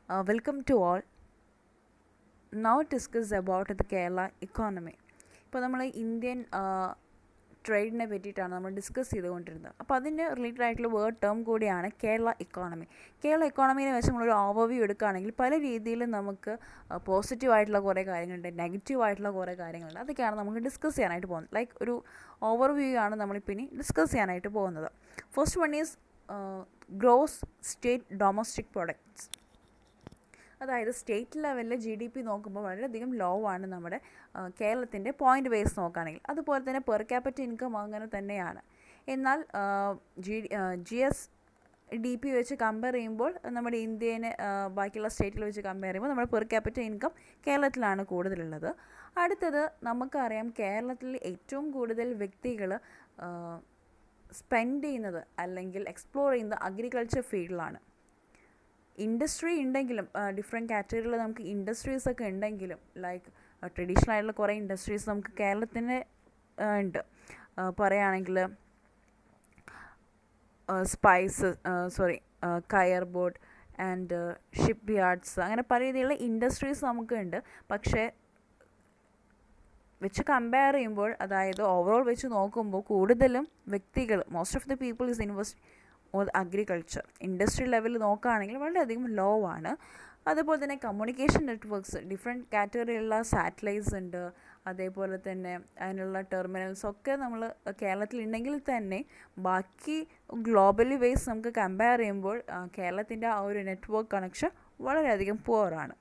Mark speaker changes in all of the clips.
Speaker 1: Welcome to all. Now discuss about the Kerala economy. ഇപ്പോൾ നമ്മൾ Indian ട്രേഡിനെ പറ്റിയിട്ടാണ് നമ്മൾ ഡിസ്കസ് ചെയ്തുകൊണ്ടിരുന്നത്. അപ്പോൾ അതിൻ്റെ റിലേറ്റഡ് ആയിട്ടുള്ള വേർഡ് ടേം കൂടിയാണ് കേരള ഇക്കോണമി. കേരള ഇക്കോണമിനെ വെച്ച് നമ്മളൊരു ഓവർവ്യൂ എടുക്കുകയാണെങ്കിൽ പല രീതിയിലും നമുക്ക് പോസിറ്റീവായിട്ടുള്ള കുറേ കാര്യങ്ങളുണ്ട്, നെഗറ്റീവായിട്ടുള്ള കുറേ കാര്യങ്ങളുണ്ട്. അതൊക്കെയാണ് നമുക്ക് ഡിസ്കസ് ചെയ്യാനായിട്ട് പോകുന്നത്. ലൈക്ക് ഒരു ഓവർവ്യൂ ആണ് നമ്മളിപ്പോൾ ഇനി ഡിസ്കസ് ചെയ്യാനായിട്ട് പോകുന്നത്. First one is gross state domestic products. അതായത് സ്റ്റേറ്റ് ലെവലിൽ GDP നോക്കുമ്പോൾ വളരെയധികം ലോ ആണ് നമ്മുടെ കേരളത്തിൻ്റെ പോയിൻ്റ് ബേസ് നോക്കുകയാണെങ്കിൽ. അതുപോലെ തന്നെ പെർ ക്യാപിറ്റൽ ഇൻകം അങ്ങനെ തന്നെയാണ്. എന്നാൽ GSDP വെച്ച് കമ്പയർ ചെയ്യുമ്പോൾ നമ്മുടെ ഇന്ത്യനെ ബാക്കിയുള്ള സ്റ്റേറ്റിൽ വെച്ച് കമ്പയർ ചെയ്യുമ്പോൾ നമ്മുടെ പെർ ക്യാപിറ്റൽ ഇൻകം കേരളത്തിലാണ് കൂടുതലുള്ളത്. അടുത്തത് നമുക്കറിയാം, കേരളത്തിൽ ഏറ്റവും കൂടുതൽ വ്യക്തികൾ സ്പെൻഡ് ചെയ്യുന്നത് അല്ലെങ്കിൽ എക്സ്പ്ലോർ ചെയ്യുന്നത് അഗ്രികൾച്ചർ ഫീൽഡിലാണ്. ഇൻഡസ്ട്രി ഉണ്ടെങ്കിലും ഡിഫറെൻറ്റ് കാറ്റഗറിയിൽ നമുക്ക് ഇൻഡസ്ട്രീസൊക്കെ ഉണ്ടെങ്കിലും ലൈക്ക് ട്രഡീഷണൽ ആയിട്ടുള്ള കുറേ ഇൻഡസ്ട്രീസ് നമുക്ക് കേരളത്തിന് ഉണ്ട്. പറയുകയാണെങ്കിൽ കയർ ബോർഡ് ആൻഡ് ഷിപ്പ് യാർഡ്സ്, അങ്ങനെ പല രീതിയിലുള്ള ഇൻഡസ്ട്രീസ് നമുക്ക് ഉണ്ട്. പക്ഷേ വെച്ച് കമ്പയർ ചെയ്യുമ്പോൾ, അതായത് ഓവറോൾ വെച്ച് നോക്കുമ്പോൾ കൂടുതലും വ്യക്തികൾ, most of the people is invest agriculture. Industry ലെവലിൽ നോക്കുകയാണെങ്കിൽ വളരെയധികം ലോ ആണ്. അതുപോലെ തന്നെ കമ്മ്യൂണിക്കേഷൻ നെറ്റ്വർക്ക്സ്, ഡിഫറെൻറ്റ് കാറ്റഗറിയിലുള്ള സാറ്റലൈറ്റ്സ് ഉണ്ട്. അതേപോലെ തന്നെ അതിനുള്ള ടെർമിനൽസൊക്കെ നമ്മൾ കേരളത്തിലുണ്ടെങ്കിൽ തന്നെ ബാക്കി ഗ്ലോബലി വൈസ് നമുക്ക് കമ്പയർ ചെയ്യുമ്പോൾ കേരളത്തിൻ്റെ ആ ഒരു നെറ്റ്വർക്ക് കണക്ഷൻ വളരെയധികം പുവറാണ്.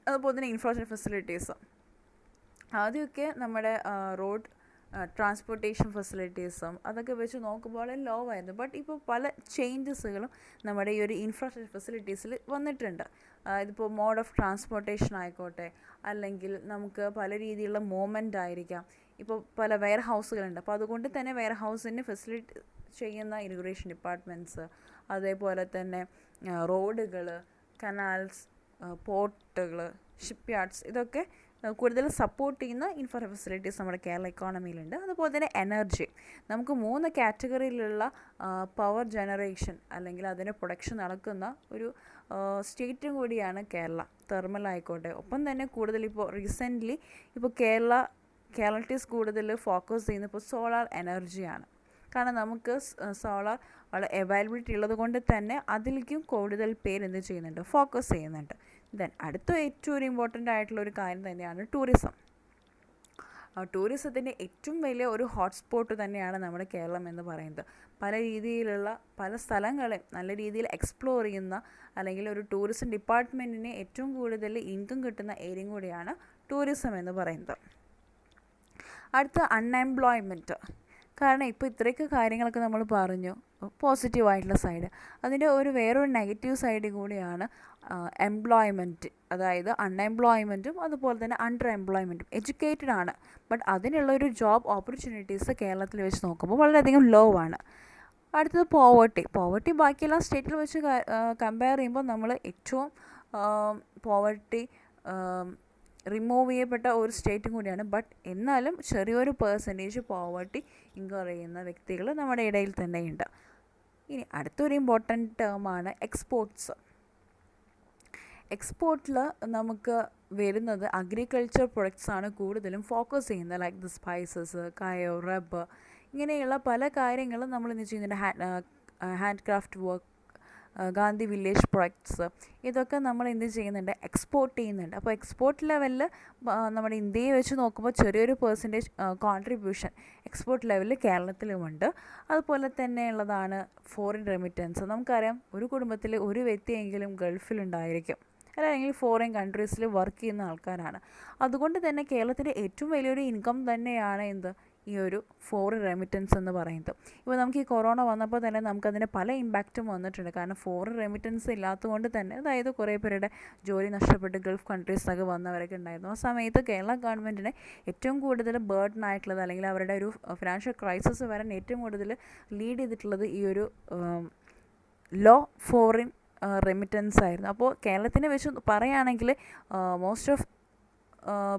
Speaker 1: അതുപോലെ തന്നെ ഇൻഫ്രാസ്ട്രക്ചർ ഫെസിലിറ്റീസ്, ആദ്യമൊക്കെ നമ്മുടെ റോഡ് ട്രാൻസ്പോർട്ടേഷൻ ഫെസിലിറ്റീസും അതൊക്കെ വെച്ച് നോക്കുമ്പോൾ ലോ ആയിരുന്നു. ബട്ട് ഇപ്പോൾ പല ചേഞ്ചസുകളും നമ്മുടെ ഈ ഒരു ഇൻഫ്രാസ്ട്രക്ചർ ഫെസിലിറ്റീസിൽ വന്നിട്ടുണ്ട്. ഇതിപ്പോൾ മോഡ് ഓഫ് ട്രാൻസ്പോർട്ടേഷൻ ആയിക്കോട്ടെ, അല്ലെങ്കിൽ നമുക്ക് പല രീതിയിലുള്ള മൂവ്മെൻ്റ് ആയിരിക്കാം. ഇപ്പോൾ പല വെയർ ഹൗസുകളുണ്ട്. അപ്പോൾ അതുകൊണ്ട് തന്നെ വെയർ ഹൗസിന് ഫെസിലിറ്റി ചെയ്യുന്ന ഇറിഗേഷൻ ഡിപ്പാർട്ട്മെൻറ്റ്സ്, അതേപോലെ തന്നെ റോഡുകൾ, കനാൽസ്, പോർട്ടുകൾ, ഷിപ്പ് യാർഡ്സ്, ഇതൊക്കെ കൂടുതൽ സപ്പോർട്ട് ചെയ്യുന്ന ഇൻഫ്രാ ഫെസിലിറ്റീസ് നമ്മുടെ കേരള ഇക്കോണമിയിലുണ്ട്. അതുപോലെ തന്നെ എനർജി, നമുക്ക് 3 കാറ്റഗറിയിലുള്ള പവർ ജനറേഷൻ അല്ലെങ്കിൽ അതിൻ്റെ പ്രൊഡക്ഷൻ നടക്കുന്ന ഒരു സ്റ്റേറ്റും കൂടിയാണ് കേരള. തെർമൽ ആയിക്കോട്ടെ, ഒപ്പം തന്നെ കൂടുതൽ ഇപ്പോൾ റീസെൻ്റ്ലി ഇപ്പോൾ കേരളീസ് കൂടുതൽ ഫോക്കസ് ചെയ്യുന്നത് ഇപ്പോൾ സോളാർ എനർജിയാണ്. കാരണം നമുക്ക് സോളാർ വളരെ അവൈലബിലിറ്റി ഉള്ളത് കൊണ്ട് തന്നെ അതിലേക്കും കൂടുതൽ പേര് എന്ത് ചെയ്യുന്നുണ്ട്, ഫോക്കസ് ചെയ്യുന്നുണ്ട്. ദെൻ അടുത്ത ഏറ്റവും ഒരു ഇമ്പോർട്ടൻ്റ് ആയിട്ടുള്ള ഒരു കാര്യം തന്നെയാണ് ടൂറിസം. ടൂറിസത്തിൻ്റെ ഏറ്റവും വലിയ ഒരു ഹോട്ട്സ്പോട്ട് തന്നെയാണ് നമ്മുടെ കേരളം എന്ന് പറയുന്നത്. പല രീതിയിലുള്ള പല സ്ഥലങ്ങളെ നല്ല രീതിയിൽ എക്സ്പ്ലോർ ചെയ്യുന്ന അല്ലെങ്കിൽ ഒരു ടൂറിസം ഡിപ്പാർട്ട്മെൻറ്റിന് ഏറ്റവും കൂടുതൽ ഇൻകം കിട്ടുന്ന ഏരിയയും കൂടിയാണ് ടൂറിസം എന്ന് പറയുന്നത്. അടുത്ത അൺഎംപ്ലോയ്മെൻറ്റ്. കാരണം ഇപ്പോൾ ഇത്രയൊക്കെ കാര്യങ്ങളൊക്കെ നമ്മൾ പറഞ്ഞു, പോസിറ്റീവായിട്ടുള്ള സൈഡ്. അതിൻ്റെ വേറൊരു നെഗറ്റീവ് സൈഡ് കൂടിയാണ് എംപ്ലോയ്മെൻറ്റ്. അതായത് അൺഎംപ്ലോയ്മെൻറ്റും അതുപോലെ തന്നെ അണ്ടർ എംപ്ലോയ്മെൻറ്റും. എഡ്യൂക്കേറ്റഡ് ആണ്, ബട്ട് അതിനുള്ളൊരു ജോബ് ഓപ്പർച്യൂണിറ്റീസ് കേരളത്തിൽ വെച്ച് നോക്കുമ്പോൾ വളരെയധികം ലോ ആണ്. അടുത്തത് പോവർട്ടി ബാക്കിയെല്ലാം സ്റ്റേറ്റിൽ വെച്ച് കമ്പയർ ചെയ്യുമ്പോൾ നമ്മൾ ഏറ്റവും പോവർട്ടി റിമൂവ് ചെയ്യപ്പെട്ട ഒരു സ്റ്റേറ്റും കൂടിയാണ്. ബട്ട് എന്നാലും ചെറിയൊരു പെർസെൻറ്റേജ് പോവർട്ടി ഇൻകർ ചെയ്യുന്ന വ്യക്തികൾ നമ്മുടെ ഇടയിൽ തന്നെയുണ്ട്. ഇനി അടുത്തൊരു ഇമ്പോർട്ടൻറ്റ് ടേമാണ് എക്സ്പോർട്സ്. എക്സ്പോർട്ടിൽ നമുക്ക് വരുന്നത് അഗ്രികൾച്ചർ പ്രൊഡക്ട്സ് ആണ് കൂടുതലും ഫോക്കസ് ചെയ്യുന്നത്. ലൈക്ക് ദ സ്പൈസസ്, കയോ, റബ്ബർ, ഇങ്ങനെയുള്ള പല കാര്യങ്ങളും നമ്മൾ ഇന്ന് ചെയ്യുന്നുണ്ട്. Hand craft work, Gandhi village products, ഇതൊക്കെ നമ്മൾ എന്ത് ചെയ്യുന്നുണ്ട്, എക്സ്പോർട്ട് ചെയ്യുന്നുണ്ട്. അപ്പോൾ എക്സ്പോർട്ട് ലെവലിൽ നമ്മുടെ ഇന്ത്യയെ വെച്ച് നോക്കുമ്പോൾ ചെറിയൊരു പെർസെൻറ്റേജ് കോൺട്രിബ്യൂഷൻ എക്സ്പോർട്ട് ലെവലിൽ കേരളത്തിലുമുണ്ട്. അതുപോലെ തന്നെ ഉള്ളതാണ് ഫോറിൻ റെമിറ്റൻസ്. നമുക്കറിയാം, ഒരു കുടുംബത്തിൽ ഒരു വ്യക്തിയെങ്കിലും ഗൾഫിലുണ്ടായിരിക്കും, അല്ലെങ്കിൽ ഫോറിൻ കൺട്രീസിൽ വർക്ക് ചെയ്യുന്ന ആൾക്കാരാണ്. അതുകൊണ്ട് തന്നെ കേരളത്തിൻ്റെ ഏറ്റവും വലിയൊരു ഇൻകം തന്നെയാണ് ഈ ഒരു ഫോറിൻ റെമിറ്റൻസ് എന്ന് പറയുന്നത്. ഇപ്പോൾ നമുക്ക് ഈ കൊറോണ വന്നപ്പോൾ തന്നെ നമുക്കതിൻ്റെ പല ഇമ്പാക്റ്റും വന്നിട്ടുണ്ട്. കാരണം ഫോറിൻ റെമിറ്റൻസ് ഇല്ലാത്തതുകൊണ്ട് തന്നെ, അതായത് കുറേ പേരുടെ ജോലി നഷ്ടപ്പെട്ട് ഗൾഫ് കൺട്രീസിലൊക്കെ വന്നവരൊക്കെ ഉണ്ടായിരുന്നു. ആ സമയത്ത് കേരള ഗവൺമെൻറ്റിനെ ഏറ്റവും കൂടുതൽ ബേർഡൻ ആയിട്ടുള്ളത്, അല്ലെങ്കിൽ അവരുടെ ഒരു ഫിനാൻഷ്യൽ ക്രൈസിസ് വരാൻ ഏറ്റവും കൂടുതൽ ലീഡ് ചെയ്തിട്ടുള്ളത് ഈ ഒരു ലോ ഫോറിൻ റെമിറ്റൻസ് ആയിരുന്നു. അപ്പോൾ കേരളത്തിനെ വെച്ച് പറയുകയാണെങ്കിൽ most of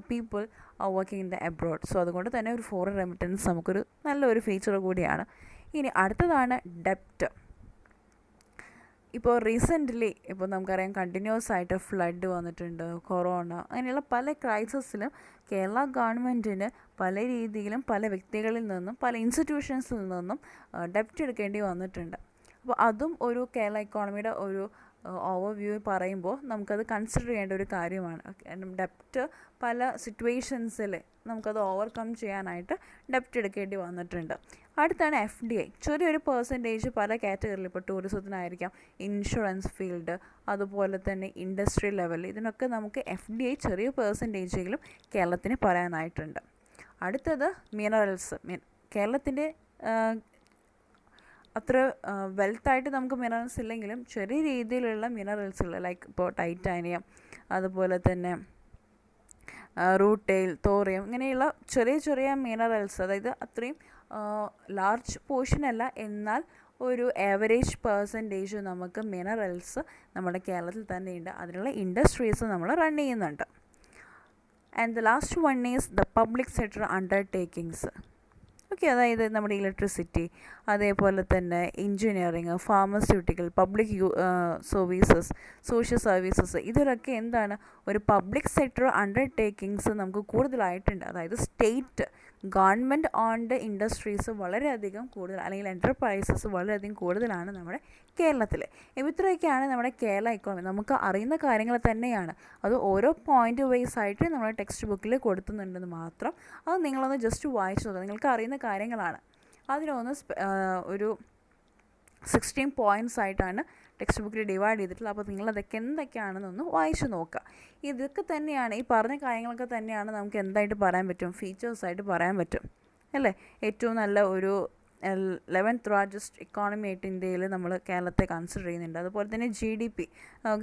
Speaker 1: people are working in the abroad. So അതുകൊണ്ട് തന്നെ ഒരു ഫോറിൻ റെമിറ്റൻസ് നമുക്കൊരു നല്ലൊരു ഫീച്ചർ കൂടിയാണ്. ഇനി അടുത്തതാണ് ഡെപ്റ്റ്. ഇപ്പോൾ റീസെൻ്റ്ലി ഇപ്പോൾ നമുക്കറിയാം കണ്ടിന്യൂസ് ആയിട്ട് ഫ്ലഡ് വന്നിട്ടുണ്ട്, കൊറോണ, അങ്ങനെയുള്ള പല ക്രൈസിസിലും കേരള ഗവൺമെൻറ്റിന് പല രീതിയിലും പല വ്യക്തികളിൽ നിന്നും പല ഇൻസ്റ്റിറ്റ്യൂഷൻസിൽ നിന്നും ഡെപ്റ്റ് എടുക്കേണ്ടി വന്നിട്ടുണ്ട്. അപ്പോൾ അതും ഒരു കേരള ഇക്കോണമിയുടെ ഒരു ഓവർവ്യൂ പറയുമ്പോൾ നമുക്കത് കൺസിഡർ ചെയ്യേണ്ട ഒരു കാര്യമാണ്. ഡെപ്റ്റ് പല സിറ്റുവേഷൻസിൽ നമുക്കത് ഓവർകം ചെയ്യാനായിട്ട് ഡെപ്റ്റ് എടുക്കേണ്ടി വന്നിട്ടുണ്ട്. അടുത്താണ് FDI. ചെറിയൊരു പെർസെൻറ്റേജ് പല കാറ്റഗറിയിൽ, ഇപ്പോൾ ടൂറിസത്തിനായിരിക്കാം, ഇൻഷുറൻസ് ഫീൽഡ്, അതുപോലെ തന്നെ ഇൻഡസ്ട്രി ലെവൽ, ഇതിനൊക്കെ നമുക്ക് FDI ചെറിയ പെർസെൻറ്റേജെങ്കിലും കേരളത്തിന് പറയാനായിട്ടുണ്ട്. അടുത്തത് മിനറൽസ്. കേരളത്തിൻ്റെ അത്ര വെൽത്തായിട്ട് നമുക്ക് മിനറൽസ് ഇല്ലെങ്കിലും ചെറിയ രീതിയിലുള്ള മിനറൽസുകൾ, ലൈക്ക് ഇപ്പോൾ ടൈറ്റാനിയം, അതുപോലെ തന്നെ റൂട്ടൈൽ, തോറിയം, ഇങ്ങനെയുള്ള ചെറിയ ചെറിയ മിനറൽസ്, അതായത് അത്രയും ലാർജ് പോർഷൻ അല്ല, എന്നാൽ ഒരു ആവറേജ് പെർസെൻറ്റേജ് നമുക്ക് മിനറൽസ് നമ്മുടെ കേരളത്തിൽ തന്നെയുണ്ട്. അതിനുള്ള ഇൻഡസ്ട്രീസ് നമ്മൾ റൺ ചെയ്യുന്നുണ്ട്. And the last one is the public sector undertakings. Okay, അതായത് നമ്മുടെ ഇലക്ട്രിസിറ്റി, അതേപോലെ തന്നെ engineering, pharmaceutical, public services, social services, ഇതിലൊക്കെ എന്താണ് ഒരു പബ്ലിക് സെക്ടർ അണ്ടർടേക്കിങ്സ് നമുക്ക് കൂടുതലായിട്ടുണ്ട്. അതായത് സ്റ്റേറ്റ് ഗവൺമെൻറ് ഓൺഡ് ഇൻഡസ്ട്രീസ് വളരെയധികം കൂടുതൽ, അല്ലെങ്കിൽ എൻ്റർപ്രൈസസ് വളരെയധികം കൂടുതലാണ് നമ്മുടെ കേരളത്തിൽ. ഇത്രയൊക്കെയാണ് നമ്മുടെ കേരള ഇക്കോണമി. നമുക്ക് അറിയുന്ന കാര്യങ്ങൾ തന്നെയാണ്, അത് ഓരോ പോയിൻ്റ് വൈസ് ആയിട്ട് നമ്മുടെ ടെക്സ്റ്റ് ബുക്കിൽ കൊടുക്കുന്നുണ്ടെന്ന് മാത്രം. അത് നിങ്ങളൊന്ന് ജസ്റ്റ് വായിച്ചു നോക്കുക, നിങ്ങൾക്ക് അറിയുന്ന കാര്യങ്ങളാണ്. അതിനൊന്ന് ഒരു 16 പോയിൻറ്റ്സ് ആയിട്ടാണ് ടെക്സ്റ്റ് ബുക്കിൽ ഡിവൈഡ് ചെയ്തിട്ടുള്ളത്. അപ്പോൾ നിങ്ങളതൊക്കെ എന്തൊക്കെയാണെന്നൊന്ന് വായിച്ചു നോക്കുക. ഇതൊക്കെ തന്നെയാണ്, ഈ പറഞ്ഞ കാര്യങ്ങളൊക്കെ തന്നെയാണ് നമുക്ക് എന്തായിട്ട് പറയാൻ പറ്റും, ഫീച്ചേഴ്സായിട്ട് പറയാൻ പറ്റും അല്ലേ. ഏറ്റവും നല്ല ഒരു 11th ലാർജസ്റ്റ് ഇക്കോണമി ആയിട്ട് ഇന്ത്യയിൽ നമ്മൾ കേരളത്തെ കൺസിഡർ ചെയ്യുന്നുണ്ട്. അതുപോലെ തന്നെ GDP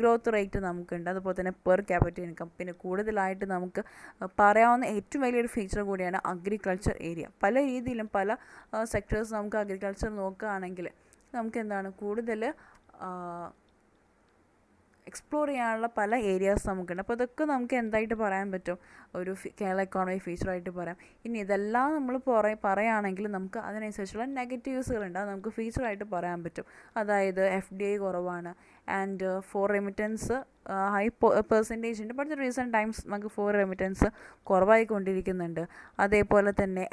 Speaker 1: ഗ്രോത്ത് റേറ്റ് നമുക്കുണ്ട്. അതുപോലെ തന്നെ പെർ ക്യാപിറ്റൽ ഇൻകം. പിന്നെ കൂടുതലായിട്ട് നമുക്ക് പറയാവുന്ന ഏറ്റവും വലിയൊരു ഫീച്ചർ കൂടിയാണ് അഗ്രികൾച്ചർ ഏരിയ. പല രീതിയിലും പല സെക്ടേഴ്സ് നമുക്ക് അഗ്രികൾച്ചർ നോക്കുകയാണെങ്കിൽ നമുക്ക് എന്താണ് കൂടുതൽ എക്സ്പ്ലോർ ചെയ്യാനുള്ള പല ഏരിയാസ് നമുക്കുണ്ട്. അപ്പോൾ അതൊക്കെ നമുക്ക് എന്തായിട്ട് പറയാൻ പറ്റും, ഒരു കേരള ഇക്കോണമി ഫീച്ചറായിട്ട് പറയാം. ഇനി ഇതെല്ലാം നമ്മൾ പറയുകയാണെങ്കിൽ നമുക്ക് അതിനനുസരിച്ചുള്ള നെഗറ്റീവ്സുകളുണ്ട്, അത് നമുക്ക് ഫീച്ചറായിട്ട് പറയാൻ പറ്റും. അതായത് FDI കുറവാണ്, and for remittance high percentage ഉണ്ട്. ബട്ട് റീസെൻറ്റ് ടൈംസ് നമുക്ക് ഫോർ റെമിറ്റൻസ് കുറവായിക്കൊണ്ടിരിക്കുന്നുണ്ട്. അതേപോലെ തന്നെ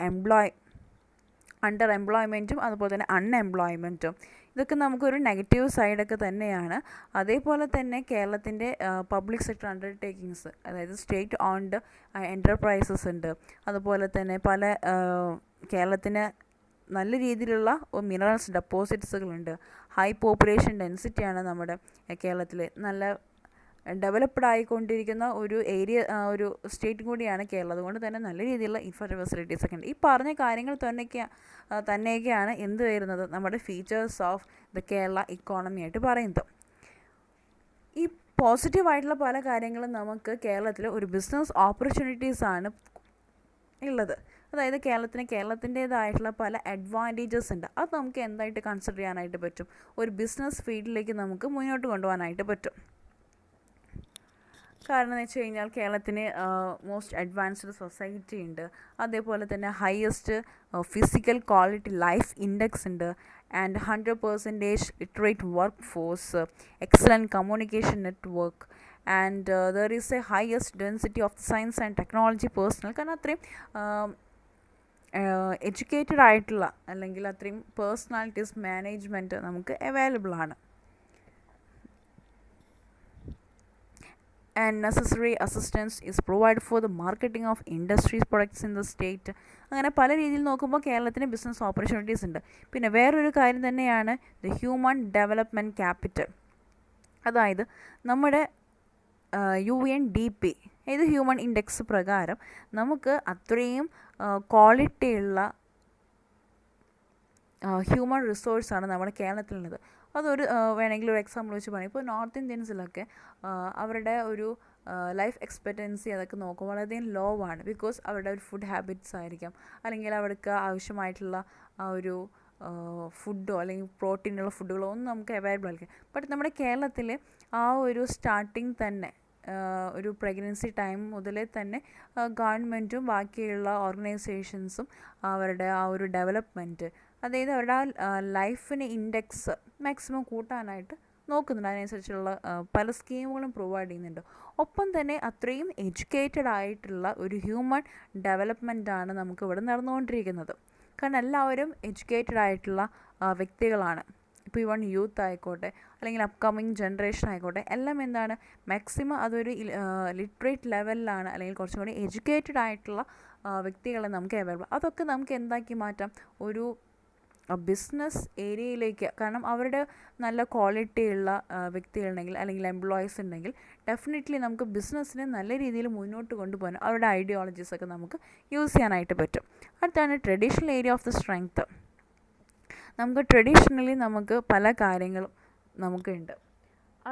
Speaker 1: അണ്ടർ എംപ്ലോയ്മെൻറ്റും അതുപോലെ തന്നെ അൺഎംപ്ലോയ്മെൻറ്റും, ഇതൊക്കെ നമുക്കൊരു നെഗറ്റീവ് സൈഡൊക്കെ തന്നെയാണ്. അതേപോലെ തന്നെ കേരളത്തിൻ്റെ പബ്ലിക് സെക്ടർ അണ്ടർടേക്കിങ്സ്, അതായത് സ്റ്റേറ്റ് ഓൺഡ് എൻ്റർപ്രൈസസ് ഉണ്ട്. അതുപോലെ തന്നെ പല കേരളത്തിന് നല്ല രീതിയിലുള്ള മിനറൽസ് ഡെപ്പോസിറ്റ്സുകളുണ്ട്. ഹൈ പോപ്പുലേഷൻ ഡെൻസിറ്റിയാണ് നമ്മുടെ കേരളത്തിൽ. നല്ല ഡെവലപ്ഡ് ആയിക്കൊണ്ടിരിക്കുന്ന ഒരു ഒരു സ്റ്റേറ്റ് കൂടിയാണ് കേരളം. അതുകൊണ്ട് തന്നെ നല്ല രീതിയിലുള്ള ഇൻഫ്രാസ്ട്രക്ചർ ഫെസിലിറ്റീസ് ഒക്കെ ഉണ്ട്. ഈ പറഞ്ഞ കാര്യങ്ങൾ തന്നെയൊക്കെയാണ് എന്ത് വരുന്നത്, നമ്മുടെ features of the Kerala economy ആയിട്ട് പറയുന്നത്. ഈ പോസിറ്റീവായിട്ടുള്ള പല കാര്യങ്ങളും നമുക്ക് കേരളത്തിൽ ഒരു ബിസിനസ് ഓപ്പർച്യൂണിറ്റീസാണ് ഉള്ളത്. അതായത് കേരളത്തിൻ്റേതായിട്ടുള്ള പല അഡ്വാൻറ്റേജസ് ഉണ്ട്. അത് നമുക്ക് എന്തായിട്ട് കൺസിഡർ ചെയ്യാനായിട്ട് പറ്റും, ഒരു ബിസിനസ് ഫീൽഡിലേക്ക് നമുക്ക് മുന്നോട്ട് കൊണ്ടുപോകാനായിട്ട് പറ്റും. കാരണം എന്ന് വെച്ച് കഴിഞ്ഞാൽ കേരളത്തിന് മോസ്റ്റ് അഡ്വാൻസ്ഡ് സൊസൈറ്റി ഉണ്ട്. അതേപോലെ തന്നെ highest physical quality life index ഉണ്ട്. And 100% literate work force, excellent communication network, and there is a highest density of science and technology personnel. കാരണം അത്രയും എഡ്യൂക്കേറ്റഡ് ആയിട്ടുള്ള അല്ലെങ്കിൽ അത്രയും പേഴ്സണാലിറ്റീസ് മാനേജ്മെൻറ്റ് നമുക്ക് അവൈലബിൾ ആണ്. And necessary assistance is provided for the marketing of industries products in the state. അങ്ങനെ പല രീതിയിൽ നോക്കുമ്പോൾ കേരളത്തിന് ബിസിനസ് ഓപ്പർച്യൂണിറ്റീസ് ഉണ്ട്. പിന്നെ വേറൊരു കാര്യം തന്നെയാണ് ദ ഹ്യൂമൻ ഡെവലപ്മെൻറ്റ് ക്യാപിറ്റൽ. അതായത് നമ്മുടെ UNDP, ഇത് ഹ്യൂമൻ ഇൻഡെക്സ് പ്രകാരം നമുക്ക് അത്രയും ക്വാളിറ്റിയുള്ള ഹ്യൂമൻ റിസോഴ്സാണ് നമ്മുടെ കേരളത്തിലുള്ളത്. അതൊരു വേണമെങ്കിൽ ഒരു എക്സാമ്പിൾ വെച്ച് പറയാം. ഇപ്പോൾ നോർത്ത് ഇന്ത്യൻസിലൊക്കെ അവരുടെ ഒരു ലൈഫ് എക്സ്പെക്റ്റൻസി അതൊക്കെ നോക്കുമ്പോൾ വളരെയധികം ലോ ആണ്. ബിക്കോസ് അവരുടെ ഒരു ഫുഡ് ഹാബിറ്റ്സ് ആയിരിക്കാം, അല്ലെങ്കിൽ അവർക്ക് ആവശ്യമായിട്ടുള്ള ആ ഒരു ഫുഡോ അല്ലെങ്കിൽ പ്രോട്ടീനുള്ള ഫുഡുകളോ ഒന്നും നമുക്ക് അവൈലബിൾ ആയിരിക്കും. ബട്ട് നമ്മുടെ കേരളത്തിൽ ആ ഒരു സ്റ്റാർട്ടിങ് തന്നെ ഒരു പ്രഗ്നൻസി ടൈം മുതലേ തന്നെ ഗവൺമെൻറ്റും ബാക്കിയുള്ള ഓർഗനൈസേഷൻസും അവരുടെ ആ ഒരു ഡെവലപ്മെൻറ്റ്, അതായത് അവരുടെ ആ ലൈഫിന് ഇൻഡെക്സ് മാക്സിമം കൂട്ടാനായിട്ട് നോക്കുന്നുണ്ട്, അതിനനുസരിച്ചുള്ള പല സ്കീമുകളും പ്രൊവൈഡ് ചെയ്യുന്നുണ്ട്. ഒപ്പം തന്നെ അത്രയും എഡ്യൂക്കേറ്റഡ് ആയിട്ടുള്ള ഒരു ഹ്യൂമൻ ഡെവലപ്മെൻറ്റാണ് നമുക്കിവിടെ നടന്നുകൊണ്ടിരിക്കുന്നത്. കാരണം എല്ലാവരും എഡ്യൂക്കേറ്റഡ് ആയിട്ടുള്ള വ്യക്തികളാണ്. ഇപ്പോൾ ഈവൺ യൂത്ത് ആയിക്കോട്ടെ അല്ലെങ്കിൽ അപ്കമ്മിങ് ജനറേഷൻ ആയിക്കോട്ടെ, എല്ലാം എന്താണ് മാക്സിമം അതൊരു ലിറ്ററേറ്റ് ലെവലിലാണ് അല്ലെങ്കിൽ കുറച്ചും കൂടി എഡ്യൂക്കേറ്റഡ് ആയിട്ടുള്ള വ്യക്തികളെ നമുക്ക് അവൈലബിൾ. അതൊക്കെ നമുക്ക് എന്താക്കി മാറ്റാം, ഒരു ബിസിനസ് ഏരിയയിലേക്ക്. കാരണം അവരുടെ നല്ല ക്വാളിറ്റിയുള്ള വ്യക്തികളുണ്ടെങ്കിൽ അല്ലെങ്കിൽ എംപ്ലോയീസ് ഉണ്ടെങ്കിൽ ഡെഫിനറ്റ്ലി നമുക്ക് ബിസിനസ്സിനെ നല്ല രീതിയിൽ മുന്നോട്ട് കൊണ്ടുപോകാൻ അവരുടെ ഐഡിയോളജീസൊക്കെ നമുക്ക് യൂസ് ചെയ്യാനായിട്ട് പറ്റും. അടുത്താണ് traditional area of the strength. നമുക്ക് ട്രഡീഷണലി നമുക്ക് പല കാര്യങ്ങളും നമുക്കുണ്ട്.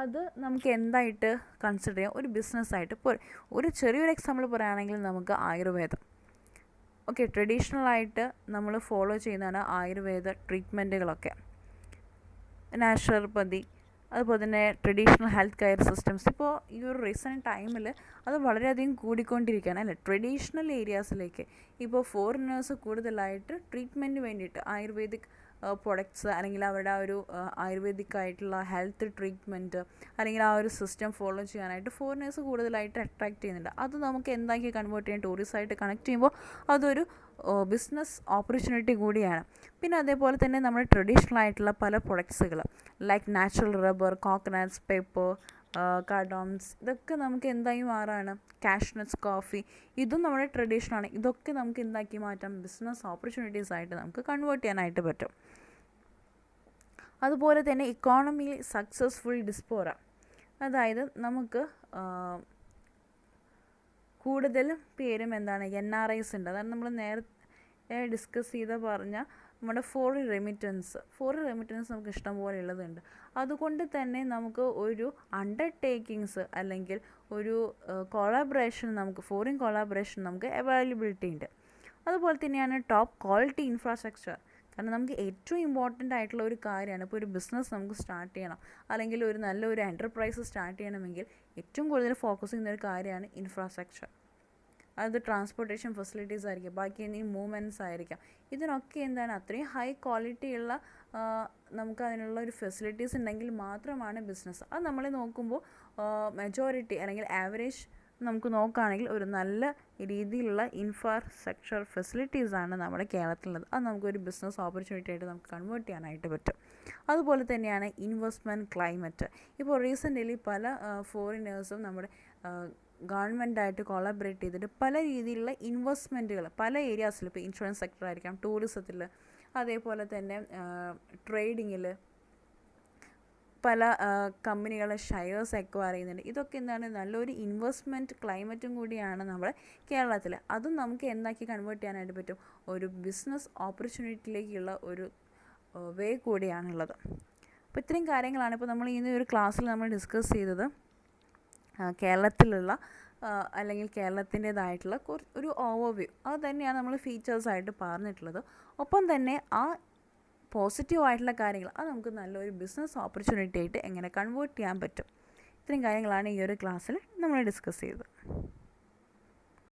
Speaker 1: അത് നമുക്ക് എന്തായിട്ട് കൺസിഡർ ചെയ്യാം, ഒരു ബിസിനസ്സായിട്ട്. ഇപ്പോൾ ഒരു ചെറിയൊരു എക്സാമ്പിൾ പറയുകയാണെങ്കിൽ നമുക്ക് ആയുർവേദം. ഓക്കെ, ട്രഡീഷണലായിട്ട് നമ്മൾ ഫോളോ ചെയ്യുന്നതാണ് ആയുർവേദ ട്രീറ്റ്മെൻറ്റുകളൊക്കെ, നാച്ചുറോപ്പതി, അതുപോലെ തന്നെ ട്രഡീഷണൽ ഹെൽത്ത് കെയർ സിസ്റ്റംസ്. ഇപ്പോൾ ഈ ഒരു റീസെൻറ്റ് ടൈമിൽ അത് വളരെയധികം കൂടിക്കൊണ്ടിരിക്കുകയാണ് അല്ലേ, ട്രഡീഷണൽ ഏരിയാസിലേക്ക്. ഇപ്പോൾ ഫോറിനേഴ്സ് കൂടുതലായിട്ട് ട്രീറ്റ്മെൻറ്റിന് വേണ്ടിയിട്ട് ആയുർവേദിക് പ്രൊഡക്ട്സ് അല്ലെങ്കിൽ അവരുടെ ആ ഒരു ആയുർവേദിക് ആയിട്ടുള്ള ഹെൽത്ത് ട്രീറ്റ്മെൻറ്റ് അല്ലെങ്കിൽ ആ ഒരു സിസ്റ്റം ഫോളോ ചെയ്യാനായിട്ട് ഫോറിനേഴ്സ് കൂടുതലായിട്ട് അട്രാക്റ്റ് ചെയ്യുന്നുണ്ട്. അത് നമുക്ക് എന്താക്കി കൺവേർട്ട് ചെയ്യാൻ, ടൂറിസമായിട്ട് കണക്ട് ചെയ്യുമ്പോൾ അതൊരു ബിസിനസ് ഓപ്പർച്യൂണിറ്റി കൂടിയാണ്. പിന്നെ അതേപോലെ തന്നെ നമ്മുടെ ട്രഡീഷണൽ ആയിട്ടുള്ള പല പ്രൊഡക്ട്സുകൾ like natural rubber, coconuts, paper, cardamoms, ഇതൊക്കെ നമുക്ക് എന്തായി മാറാണ്, കാഷ്നട്ട്സ്, കോഫി, ഇതും നമ്മുടെ ട്രഡീഷണലാണ്. ഇതൊക്കെ നമുക്ക് എന്താക്കി മാറ്റാം, ബിസിനസ് ഓപ്പർച്യൂണിറ്റീസ് ആയിട്ട് നമുക്ക് കൺവേർട്ട് ചെയ്യാനായിട്ട് പറ്റും. അതുപോലെ തന്നെ ഇക്കോണമിയിൽ സക്സസ്ഫുൾ ഡിസ്പോറ, അതായത് നമുക്ക് കൂടുതൽ പേരും എന്താണ് NRIs ഉണ്ട്. അതാണ് നമ്മൾ നേരത്തെ ഡിസ്കസ് ചെയ്ത പറഞ്ഞ നമ്മുടെ ഫോറിൻ റെമിറ്റൻസ് നമുക്ക് ഇഷ്ടം പോലെ ഉള്ളതുണ്ട്. അതുകൊണ്ട് തന്നെ നമുക്ക് ഒരു അണ്ടർടേക്കിങ്സ് അല്ലെങ്കിൽ ഒരു കൊളാബറേഷൻ, നമുക്ക് ഫോറിൻ കൊളാബറേഷൻ നമുക്ക് അവൈലബിലിറ്റി ഉണ്ട്. അതുപോലെ തന്നെയാണ് ടോപ്പ് ക്വാളിറ്റി ഇൻഫ്രാസ്ട്രക്ചർ. കാരണം നമുക്ക് ഏറ്റവും ഇമ്പോർട്ടൻ്റ് ആയിട്ടുള്ള ഒരു കാര്യമാണ്, ഇപ്പോൾ ഒരു ബിസിനസ് നമുക്ക് സ്റ്റാർട്ട് ചെയ്യണം അല്ലെങ്കിൽ ഒരു നല്ലൊരു എൻ്റർപ്രൈസ് സ്റ്റാർട്ട് ചെയ്യണമെങ്കിൽ ഏറ്റവും കൂടുതൽ ഫോക്കസ് ചെയ്യുന്ന ഒരു കാര്യമാണ് ഇൻഫ്രാസ്ട്രക്ചർ. അത് ട്രാൻസ്പോർട്ടേഷൻ ഫെസിലിറ്റീസ് ആയിരിക്കും, ബാക്കി ഈ മൂവ്മെൻറ്റ്സ് ആയിരിക്കാം. ഇതിനൊക്കെ എന്താണ്, അത്രയും ഹൈ ക്വാളിറ്റിയുള്ള നമുക്ക് അതിനുള്ള ഒരു ഫെസിലിറ്റീസ് ഉണ്ടെങ്കിൽ മാത്രമാണ് ബിസിനസ്. അത് നമ്മൾ നോക്കുമ്പോൾ മെജോറിറ്റി അല്ലെങ്കിൽ ആവറേജ് നമുക്ക് നോക്കുകയാണെങ്കിൽ ഒരു നല്ല രീതിയിലുള്ള ഇൻഫ്രാസ്ട്രക്ചർ ഫെസിലിറ്റീസാണ് നമ്മുടെ കേരളത്തിലുള്ളത്. അത് നമുക്കൊരു ബിസിനസ് ഓപ്പർച്യൂണിറ്റി ആയിട്ട് നമുക്ക് കൺവേർട്ട് ചെയ്യാനായിട്ട് പറ്റും. അതുപോലെ തന്നെയാണ് ഇൻവെസ്റ്റ്മെൻറ്റ് ക്ലൈമറ്റ്. ഇപ്പോൾ റീസെൻ്റ്ലി പല ഫോറിനേഴ്സും നമ്മുടെ ഗവൺമെൻറ്റായിട്ട് കൊളാബറേറ്റ് ചെയ്തിട്ട് പല രീതിയിലുള്ള ഇൻവെസ്റ്റ്മെൻറ്റുകൾ പല ഏരിയാസിൽ, ഇപ്പോൾ ഇൻഷുറൻസ് സെക്ടർ ആയിരിക്കാം, ടൂറിസത്തിൽ, അതേപോലെ തന്നെ ട്രേഡിങ്ങിൽ പല കമ്പനികളെ ഷെയർസ് അക്വയർ ചെയ്യുന്നുണ്ട്. ഇതൊക്കെ എന്താണ്, നല്ലൊരു ഇൻവെസ്റ്റ്മെൻറ്റ് ക്ലൈമറ്റും കൂടിയാണ് നമ്മുടെ കേരളത്തിൽ. അതും നമുക്ക് എന്താക്കി കൺവേർട്ട് ചെയ്യാനായിട്ട് പറ്റും, ഒരു ബിസിനസ് ഓപ്പർച്യൂണിറ്റിയിലേക്കുള്ള ഒരു വേ കൂടിയാണുള്ളത്. അപ്പോൾ ഇത്രയും കാര്യങ്ങളാണ് ഇപ്പോൾ നമ്മൾ ഈ ഒരു ക്ലാസ്സിൽ നമ്മൾ ഡിസ്കസ് ചെയ്തത്. കേരളത്തിലുള്ള അല്ലെങ്കിൽ കേരളത്തിൻ്റേതായിട്ടുള്ള ഒരു ഓവർവ്യൂ, അത് തന്നെയാണ് നമ്മൾ ഫീച്ചേഴ്സായിട്ട് പറഞ്ഞിട്ടുള്ളത്. ഒപ്പം തന്നെ ആ പോസിറ്റീവായിട്ടുള്ള കാര്യങ്ങൾ അത് നമുക്ക് നല്ലൊരു ബിസിനസ് ഓപ്പർച്യൂണിറ്റി ആയിട്ട് എങ്ങനെ കൺവേർട്ട് ചെയ്യാൻ പറ്റും. ഇത്രയും കാര്യങ്ങളാണ് ഈ ഒരു ക്ലാസ്സിൽ നമ്മൾ ഡിസ്കസ് ചെയ്തത്.